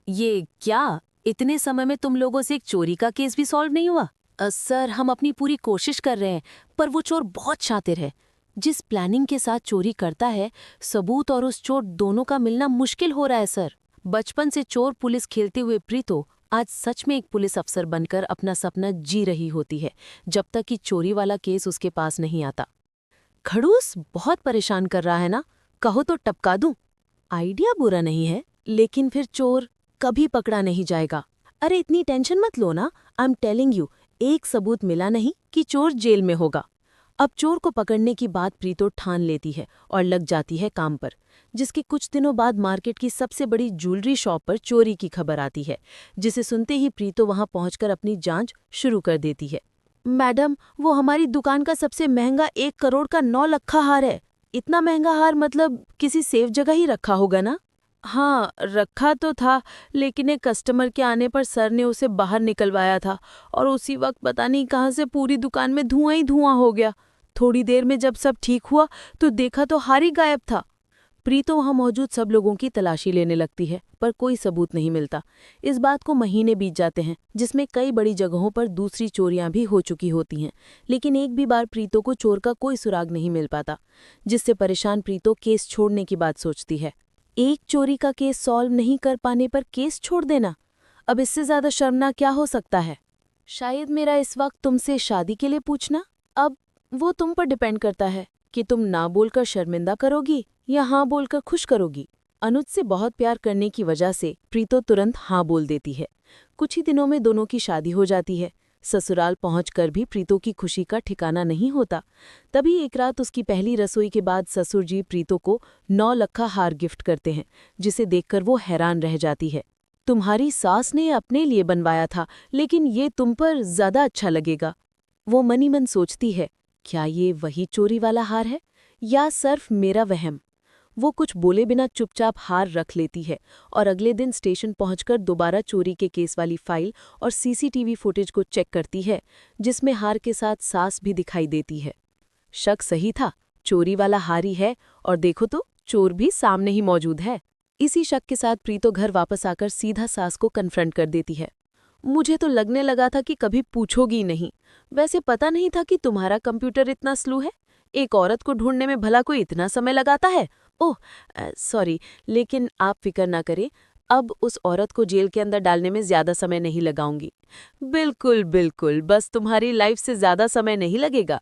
ये क्या? इतने समय में तुम लोगों से एक चोरी का केस भी सॉल्व नहीं हुआ? सर, हम अपनी पूरी कोशिश कर रहे हैं, पर वो चोर बहुत शातिर है। जिस प्लानिंग के साथ चोरी करता है, सबूत और उस चोर दोनों का मिलना मुश्किल हो रहा है सर। बचपन से चोर पुलिस खेलते हुए प्रीतो आज सच में एक पुलिस अफसर बनकर अपना सपना जी रही होती है, जब तक कि चोरी वाला केस उसके पास नहीं आता। खड़ूस बहुत परेशान कर रहा है ना? कहो तो टपका दूं। आइडिया बुरा नहीं है, लेकिन फिर चोर कभी पकड़ा नहीं जाएगा। अरे इतनी टेंशन मत लो ना, आई एम टेलिंग यू, एक सबूत मिला नहीं कि चोर जेल में होगा। अब चोर को पकड़ने की बात प्रीतो ठान लेती है और लग जाती है काम पर, जिसके कुछ दिनों बाद मार्केट की सबसे बड़ी ज्वेलरी शॉप पर चोरी की खबर आती है, जिसे सुनते ही प्रीतो वहां पहुंचकर अपनी जांच शुरू कर देती है। मैडम, वो हमारी दुकान का सबसे महंगा 1 करोड़ का 9 लक्खा हार है। इतना महंगा हार मतलब किसी सेफ जगह ही रखा होगा ना? हाँ, रखा तो था, लेकिन एक कस्टमर के आने पर सर ने उसे बाहर निकलवाया था और उसी वक्त पता नहीं कहाँ से पूरी दुकान में धुआं ही धुआं हो गया। थोड़ी देर में जब सब ठीक हुआ तो देखा तो हार ही गायब था। प्रीतो वहां मौजूद सब लोगों की तलाशी लेने लगती है, पर कोई सबूत नहीं मिलता। इस बात को महीने बीत जाते हैं, जिसमें कई बड़ी जगहों पर दूसरी चोरियां भी हो चुकी होती हैं, लेकिन एक भी बार प्रीतो को चोर का कोई सुराग नहीं मिल पाता, जिससे परेशान प्रीतो केस छोड़ने की बात सोचती है। एक चोरी का केस सॉल्व नहीं कर पाने पर केस छोड़ देना, अब इससे ज्यादा शर्मनाक क्या हो सकता है? शायद मेरा इस वक्त तुमसे शादी के लिए पूछना। अब वो तुम पर डिपेंड करता है कि तुम ना बोलकर शर्मिंदा करोगी या हाँ बोलकर खुश करोगी। अनुज से बहुत प्यार करने की वजह से प्रीतो तुरंत हाँ बोल देती है। कुछ ही दिनों में दोनों की शादी हो जाती है। ससुराल पहुंचकर भी प्रीतो की खुशी का ठिकाना नहीं होता। तभी एक रात उसकी पहली रसोई के बाद ससुर जी प्रीतो को 9 लक्खा हार गिफ्ट करते हैं, जिसे देखकर वो हैरान रह जाती है। तुम्हारी सास ने अपने लिए बनवाया था, लेकिन ये तुम पर ज्यादा अच्छा लगेगा, वो मनी मन सोचती है। क्या ये वही चोरी वाला हार है या सिर्फ मेरा वहम? वो कुछ बोले बिना चुपचाप हार रख लेती है और अगले दिन स्टेशन पहुंचकर दोबारा चोरी के केस वाली फाइल और सीसीटीवी फुटेज को चेक करती है, जिसमें हार के साथ सास भी दिखाई देती है। शक सही था, चोरी वाला हार ही है, और देखो तो चोर भी सामने ही मौजूद है। इसी शक के साथ प्रीतो घर वापस आकर सीधा सास को कन्फ्रंट कर देती है। मुझे तो लगने लगा था कि कभी पूछोगी नहीं। वैसे पता नहीं था कि तुम्हारा कंप्यूटर इतना स्लो है। एक औरत को ढूंढने में भला कोई इतना समय लगाता है? ओह, सॉरी, लेकिन आप फिक्र ना करें, अब उस औरत को जेल के अंदर डालने में ज्यादा समय नहीं लगाऊंगी। बिल्कुल बिल्कुल, बस तुम्हारी लाइफ से ज्यादा समय नहीं लगेगा।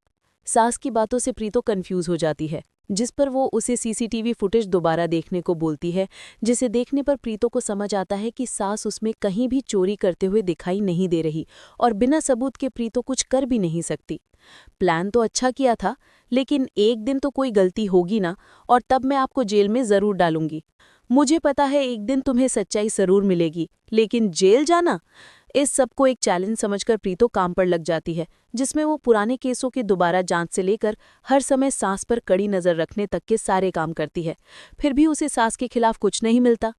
सास की बातों से प्रीतो कंफ्यूज हो जाती है, जिस पर वो उसे सीसीटीवी फुटेज दोबारा देखने को बोलती है, जिसे देखने पर प्रीतो को समझ आता है कि सास उसमें कहीं भी चोरी करते हुए दिखाई नहीं दे रही और बिना सबूत के प्रीतो कुछ कर भी नहीं सकती। प्लान तो अच्छा किया था, लेकिन एक दिन तो कोई गलती होगी ना, और तब मैं आपको जेल में जरूर डालूंगी। मुझे पता है एक दिन तुम्हें सच्चाई जरूर मिलेगी, लेकिन जेल जाना? इस सबको एक चैलेंज समझकर प्रीतो काम पर लग जाती है, जिसमें वो पुराने केसों की दोबारा जांच से लेकर हर समय सास पर कड़ी नजर रखने तक के सारे काम करती है। फिर भी उसे सास के खिलाफ कुछ नहीं मिलता।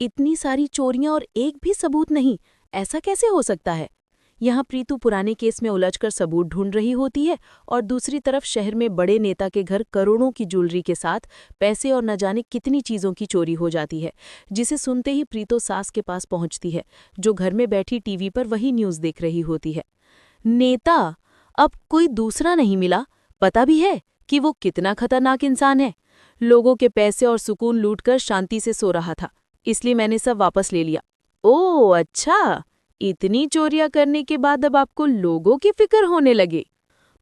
इतनी सारी चोरियां और एक भी सबूत नहीं, ऐसा कैसे हो सकता है? यहाँ प्रीतु पुराने केस में उलझकर सबूत ढूंढ रही होती है, और दूसरी तरफ शहर में बड़े नेता के घर करोड़ों की ज्वेलरी के साथ पैसे और न जाने कितनी चीजों की चोरी हो जाती है, जिसे सुनते ही प्रीतो सास के पास पहुंचती है, जो घर में बैठी टीवी पर वही न्यूज देख रही होती है। नेता? अब कोई दूसरा नहीं मिला? पता भी है कि वो कितना खतरनाक इंसान है। लोगों के पैसे और सुकून लूटकर शांति से सो रहा था, इसलिए मैंने सब वापस ले लिया। ओह अच्छा, इतनी चोरियां करने के बाद अब आपको लोगों की फिक्र होने लगे।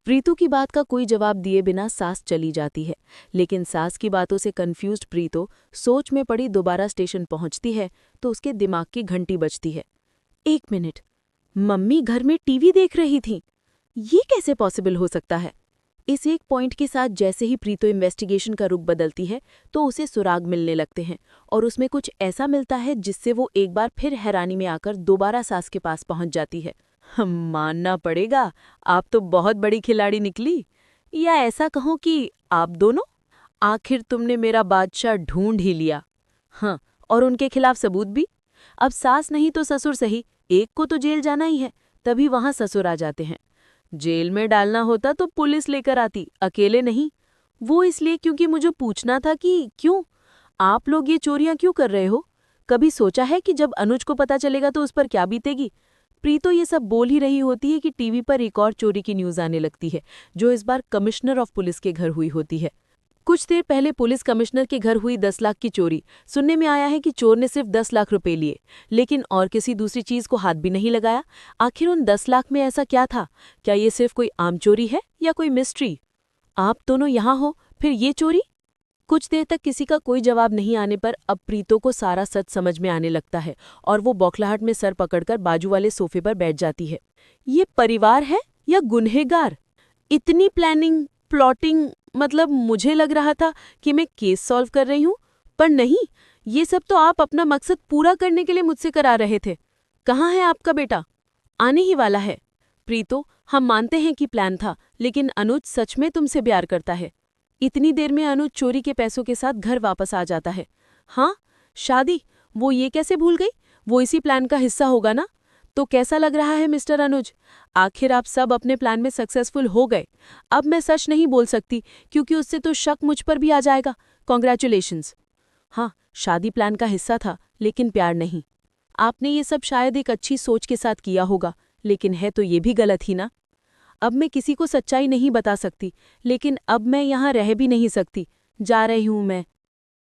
प्रीतु की बात का कोई जवाब दिए बिना सास चली जाती है, लेकिन सास की बातों से कंफ्यूज्ड प्रीतो सोच में पड़ी दोबारा स्टेशन पहुंचती है तो उसके दिमाग की घंटी बजती है। 1 मिनट, मम्मी घर में टीवी देख रही थीं। ये कैसे पॉसिबल हो सकता है? इस एक पॉइंट के साथ जैसे ही प्रीतो इन्वेस्टिगेशन का रुख बदलती है तो उसे सुराग मिलने लगते हैं, और उसमें कुछ ऐसा मिलता है जिससे वो एक बार फिर हैरानी में आकर दोबारा सास के पास पहुंच जाती है। मानना पड़ेगा, आप तो बहुत बड़ी खिलाड़ी निकली। या ऐसा कहो कि आप दोनों, आखिर तुमने मेरा बादशाह ढूंढ ही लिया। हाँ, और उनके खिलाफ सबूत भी। अब सास नहीं तो ससुर सही, एक को तो जेल जाना ही है, तभी वहां ससुर आ जाते हैं। जेल में डालना होता तो पुलिस लेकर आती, अकेले नहीं। वो इसलिए क्योंकि मुझे पूछना था कि क्यों आप लोग ये चोरियां क्यों कर रहे हो। कभी सोचा है कि जब अनुज को पता चलेगा तो उस पर क्या बीतेगी? प्रीतो ये सब बोल ही रही होती है कि टीवी पर एक और चोरी की न्यूज़ आने लगती है, जो इस बार कमिश्नर ऑफ पुलिस के घर हुई होती है। कुछ देर पहले पुलिस कमिश्नर के घर हुई 10 लाख की चोरी। सुनने में आया है कि चोर ने सिर्फ 10 लाख रुपए लिए, लेकिन और किसी दूसरी चीज को हाथ भी नहीं लगाया। आखिर उन 10 लाख में ऐसा क्या था? क्या ये सिर्फ कोई आम चोरी है या कोई मिस्ट्री? आप दोनों यहाँ हो, फिर ये चोरी? कुछ देर तक किसी का कोई जवाब नहीं आने पर अब प्रीतो को सारा सच समझ में आने लगता है और वो बौखलाहट में सर पकड़कर बाजू वाले सोफे पर बैठ जाती है। ये परिवार है या गुनहगार? इतनी प्लानिंग, प्लॉटिंग, मतलब मुझे लग रहा था कि मैं केस सॉल्व कर रही हूँ, पर नहीं, ये सब तो आप अपना मकसद पूरा करने के लिए मुझसे करा रहे थे। कहाँ है आपका बेटा? आने ही वाला है। प्रीतो, हम मानते हैं कि प्लान था, लेकिन अनुज सच में तुमसे प्यार करता है। इतनी देर में अनुज चोरी के पैसों के साथ घर वापस आ जाता है। हाँ, शादी, वो ये कैसे भूल गई? वो इसी प्लान का हिस्सा होगा ना? तो कैसा लग रहा है मिस्टर अनुज? आखिर आप सब अपने प्लान में सक्सेसफुल हो गए। अब मैं सच नहीं बोल सकती क्योंकि उससे तो शक मुझ पर भी आ जाएगा। कॉन्ग्रेचुलेशंस। हाँ, शादी प्लान का हिस्सा था, लेकिन प्यार नहीं। आपने ये सब शायद एक अच्छी सोच के साथ किया होगा, लेकिन है तो ये भी गलत ही ना। अब मैं किसी को सच्चाई नहीं बता सकती, लेकिन अब मैं यहाँ रह भी नहीं सकती। जा रही हूँ मैं।